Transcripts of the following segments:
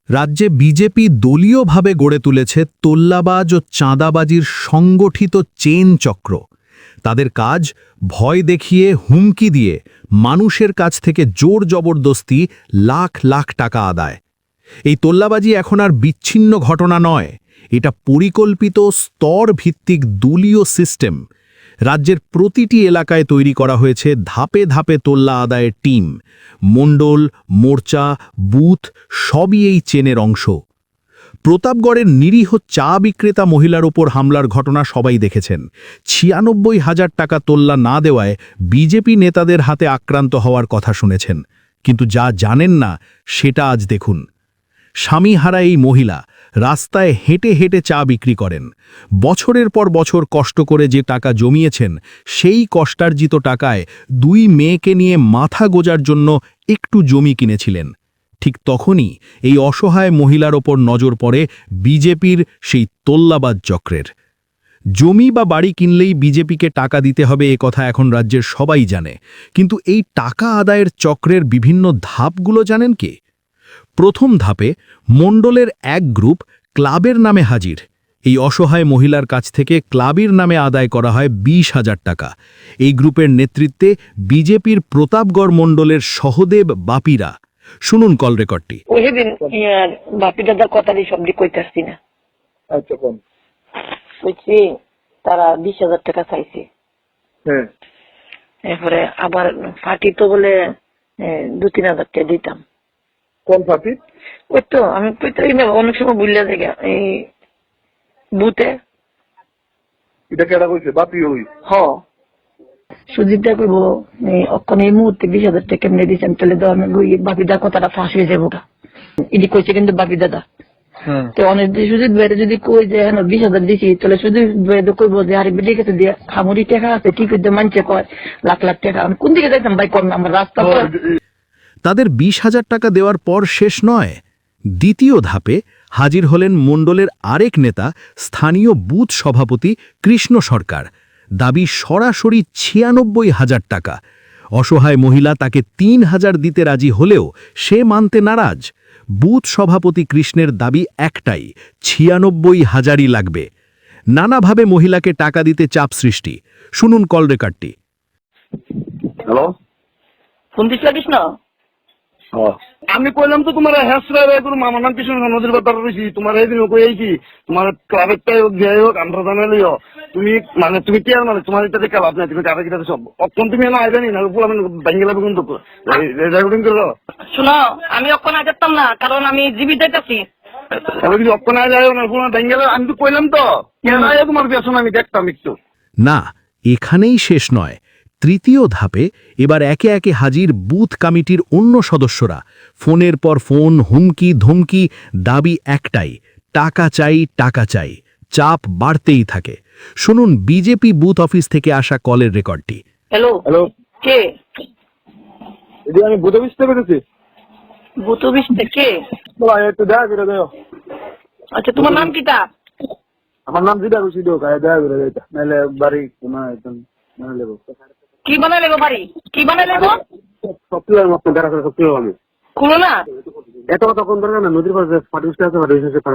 রাজ্যে বিজেপি দলীয়ভাবে গড়ে তুলেছে তোল্লাবাজ ও চাঁদাবাজির সংগঠিত চেন চক্র। তাদের কাজ ভয় দেখিয়ে, হুমকি দিয়ে মানুষের কাছ থেকে জোর জবরদস্তি লাখ লাখ টাকা আদায়। এই তোল্লাবাজি এখন আর বিচ্ছিন্ন ঘটনা নয়, এটা পরিকল্পিত স্তর ভিত্তিক দলীয় সিস্টেম। রাজ্যের প্রতিটি এলাকায় তৈরি করা হয়েছে ধাপে ধাপে তোল্লা আদায়ের টিম। মণ্ডল, মোর্চা, বুথ সবই এই চেনের অংশ। প্রতাপগড়ের নিরীহ চা বিক্রেতা মহিলার ওপর হামলার ঘটনা সবাই দেখেছেন। ৯৬,০০০ টাকা তোল্লা না দেওয়ায় বিজেপি নেতাদের হাতে আক্রান্ত হওয়ার কথা শুনেছেন, কিন্তু যা জানেন না সেটা আজ দেখুন। স্বামীহারা এই মহিলা রাস্তায় হেঁটে হেঁটে চা বিক্রি করেন। বছরের পর বছর কষ্ট করে যে টাকা জমিয়েছেন, সেই কষ্টার্জিত টাকায় ২ মেয়েকে নিয়ে মাথা গোজার জন্য একটু জমি কিনেছিলেন। ঠিক তখনই এই অসহায় মহিলার ওপর নজর পড়ে বিজেপির সেই তোল্লাবাজ চক্রের। জমি বা বাড়ি কিনলেই বিজেপিকে টাকা দিতে হবে, এ কথা এখন রাজ্যের সবাই জানে, কিন্তু এই টাকা আদায়ের চক্রের বিভিন্ন ধাপগুলো জানেন কি? প্রথম ধাপে মণ্ডলের এক গ্রুপ ক্লাবের নামে হাজির। এই অসহায় মহিলার কাছ থেকে ক্লাবের নামে আদায় করা হয় ২০,০০০ টাকা। এই গ্রুপের নেতৃত্বে বিজেপির প্রতাপগড় মণ্ডলের সহদেব বাপিরা। শুনুন কল রেকর্ডটি। ওইদিন বাপি দাদার কথা দিয়ে সবজি কইতাছি না। আচ্ছা কোন কইছি তারা ২০,০০০ টাকা চাইছে। হ্যাঁ, এরপরে আবার ফাটি তো বলে ২-৩,০০০ টাকা দিতাম। কোন পার্টি? ওই তো আমি কইতাই না, অনেক সময় বুঝলে দেখে এই বুথে। এটা কেডা কইছে? বাপি হই। হ সুজিতটা কইব অক্ষণ এই মুহূর্তে ২০,০০০ টাকা কেমনে দিচ্ছেন, তাহলে তো আমি বাপিদার কথাটা ফাঁস হয়ে যাবো। এটি কইছে কিন্তু বাপি দাদা। তো অনেক সুজিত ভাইরে যদি কই যে হ্যাঁ ২০,০০০ দিছি, তাহলে সুজিত ভাই তো কইব যে আরে বেরিয়ে গেছে দিয়ে খামুরি টাকা আছে, কি করতে মানছে কয় লাখ লাখ টাকা। আমি কোন দিকে যাইতাম ভাই, কোন আমার রাস্তা। তাদের ২০,০০০ টাকা দেওয়ার পর শেষ নয়। দ্বিতীয় ধাপে হাজির হলেন মণ্ডলের আরেক নেতা, স্থানীয় বুথ সভাপতি কৃষ্ণ সরকার। দাবি সরাসরি ৯৬,০০০ টাকা। অসহায় মহিলা তাকে ৩,০০০ দিতে রাজি হলেও সে মানতে নারাজ। বুথ সভাপতি কৃষ্ণের দাবি একটাই, ৯৬,০০০ই লাগবে। নানাভাবে মহিলাকে টাকা দিতে চাপ সৃষ্টি। শুনুন কল রেকর্ডটি। হ্যালো, ফোন দিস লাগিস না। আমি কইলাম তো তোমার হ্যাঁ মামার নাম কৃষ্ণ নদীর ব্যাপার রয়েছি। তোমার এই দিন কইছি তোমার ক্লাবেরটাই হোক যাই হোক আমরা জানালিও তুমি মানে তুমি কি আর মানে তোমার এটা দেখে লাভ নাই, তুমি টাকা কিটাতে সব অক্ষণ তুমি এনে আইবেনি না পুরো আমি ব্যাঙ্গেলা কিন্তু রেকর্ডিং করলো। শোনো, আমি অক্ষণ আইতাম না, কারণ আমি জীবিত যাইতাছি। তাহলে যদি অক্ষণ আয় যায় না পুরো ব্যাঙ্গেলা, আমি তো কইলাম তো কেন তোমার পেছন আমি দেখতাম একটু। না, এখানেই শেষ নয়। তৃতীয় ধাপে এবার একে একে হাজির বুথ কমিটির অন্য সদস্যরা। ফোনের পর ফোন, হুমকি ধমকি, দাবি একটাই, টাকা চাই টাকা চাই। চাপ বাড়তেই থাকে। শুনুন বিজেপি বুথ অফিস থেকে আসা কলের রেকর্ডটি। হ্যালো হ্যালো, কে? এদি আমি বুঝে বুঝতে পেরেছি। বুথ অফিস থেকে? একটু দেখা করে দেও। আচ্ছা, তোমার নাম কিটা? আমার নাম জিদা রুশি দেও, দেখা করে দেও। নাহলে বাড়ি তোমার একদম মানে লেবো। কি বানাই লেবো বাড়ি? কি বানাই লেবো? সবকিছু মত দেখা করে সবকিছু আমি খুলো না। এত কথা কোন ধরে না, নদীর পাশে পাটিউসটা আছে,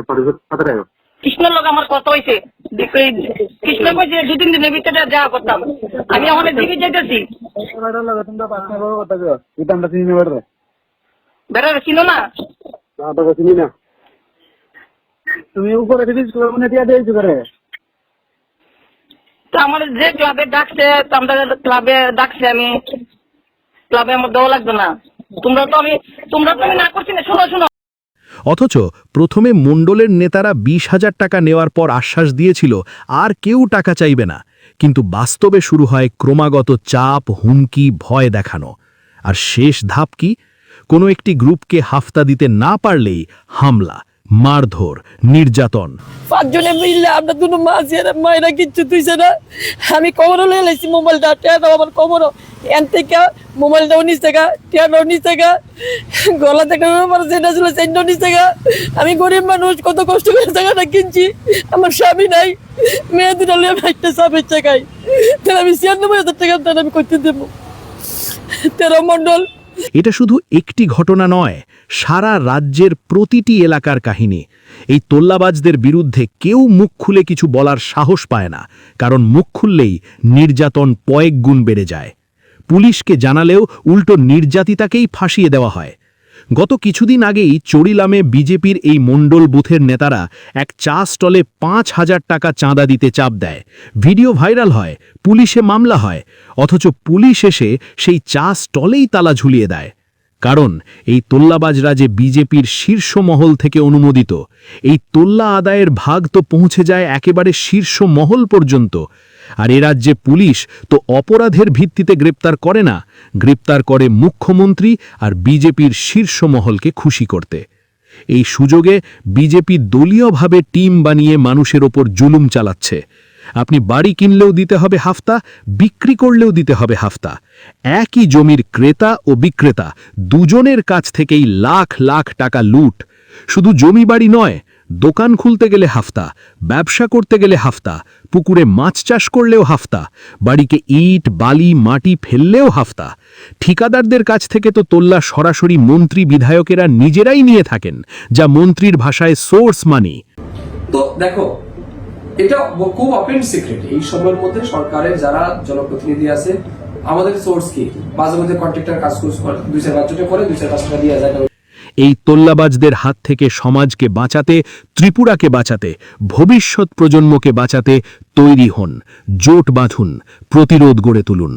পাটিউসের পাতা রাখো। কৃষ্ণের লোক আমার কথা হয়েছে, কৃষ্ণ কইছে ২-৩ দিনের ভিতরে যা করতাম। আমি অনেক দিকে যাইতেছি। বেড়ারে ছিল না চিনি না তুমি উপরে দিয়েছো করে। তো আমার যে ক্লাবে ডাকছে, আমরা ক্লাবে ডাকছে, আমি ক্লাবে আমার দেওয়া লাগবে না। তোমরা তো আমি না করছি না। শোনো শোনো, অথচ প্রথমে মণ্ডলের নেতারা ২০,০০০ টাকা নেওয়ার পর আশ্বাস দিয়েছিল আর কেউ টাকা চাইবে না, কিন্তু বাস্তবে শুরু হয় ক্রমাগত চাপ, হুমকি, ভয় দেখানো। আর শেষ ধাপ কি? কোনো একটি গ্রুপকে হাফতা দিতে না পারলেই হামলা, মারধর, নির্যাতন। ৫ জনে মিললে আমরা দুটো মায়েরা কিচ্ছু তুইছে না। আমি কবরও লয়ে লাইছি, মোবাইলটা টেয়া দাও আমার কবরও এন থেকে মোবাইলটাও নিচ থেকে টেয়াটাও নিচ থেকে গলা থেকে আমার যেটা ছিল সেটাও নিচ থেকে। আমি গরিব মানুষ, কত কষ্ট করে টাকাটা কিনছি। আমার স্বামী নাই, মেয়ে দুটা লিয়ে আমি একটা চাপের টাকায় তাহলে আমি ৯৬,০০০ টাকা তাহলে আমি করতে দেবো। ১৩ মণ্ডল এটা শুধু একটি ঘটনা নয়, সারা রাজ্যের প্রতিটি এলাকার কাহিনী। এই তোল্লাবাজদের বিরুদ্ধে কেউ মুখ খুলে কিছু বলার সাহস পায় না, কারণ মুখ খুললেই নির্যাতন কয়েক গুণ বেড়ে যায়। পুলিশকে জানালেও উল্টো নির্যাতিতাকেই ফাঁসিয়ে দেওয়া হয়। গত কিছুদিন আগেই চড়িলামে বিজেপির এই মণ্ডল বুথের নেতারা এক চা স্টলে ৫,০০০ টাকা চাঁদা দিতে চাপ দেয়। ভিডিও ভাইরাল হয়, পুলিশে মামলা হয়, অথচ পুলিশ এসে সেই চা স্টলেই তালা ঝুলিয়ে দেয়। কারণ এই তোল্লাবাজরা যে বিজেপির শীর্ষ মহল থেকে অনুমোদিত। এই তোল্লা আদায়ের ভাগ তো পৌঁছে যায় একেবারে শীর্ষ মহল পর্যন্ত। আর এ রাজ্যে পুলিশ তো অপরাধের ভিত্তিতে গ্রেপ্তার করে না, গ্রেপ্তার করে মুখ্যমন্ত্রী আর বিজেপির শীর্ষ মহলকে খুশি করতে। এই সুযোগে বিজেপি দলীয়ভাবে টিম বানিয়ে মানুষের ওপর জুলুম চালাচ্ছে। আপনি বাড়ি কিনলেও দিতে হবে হাফতা, বিক্রি করলেও দিতে হবে হাফতা। একই জমির ক্রেতা ও বিক্রেতা দুজনের কাছ থেকেই লাখ লাখ টাকা লুট। শুধু জমি বাড়ি নয়, দোকান খুলতে গেলে হাফতা, ব্যবসা করতে গেলে হাফতা, পুকুরে মাছ চাষ করলেও হাফতা, বাড়িকে ইট বালি মাটি ফেললেও হাফতা। ঠিকাদারদের কাছ থেকে তো তোল্লা সরাসরি মন্ত্রী বিধায়কেরা নিজেরাই নিয়ে থাকেন, যা মন্ত্রীর ভাষায় সোর্স মানি। তো দেখো, এটা খুব ওপেন সিক্রেট। এই সময়ের মধ্যে সরকারের যারা জনপ্রতিনিধি আছে, আমাদের সোর্স কি, মাঝে মধ্যে কন্ট্রাক্টর কাজ করে ২-৪ করে ২-৫ টাকা দিয়ে যায়। এই তোল্লাবাজদের হাত থেকে সমাজকে বাঁচাতে, ত্রিপুরাকে বাঁচাতে, ভবিষ্যৎ প্রজন্মকে বাঁচাতে তৈরি হন, জোট বাঁধুন, প্রতিরোধ গড়ে তুলুন।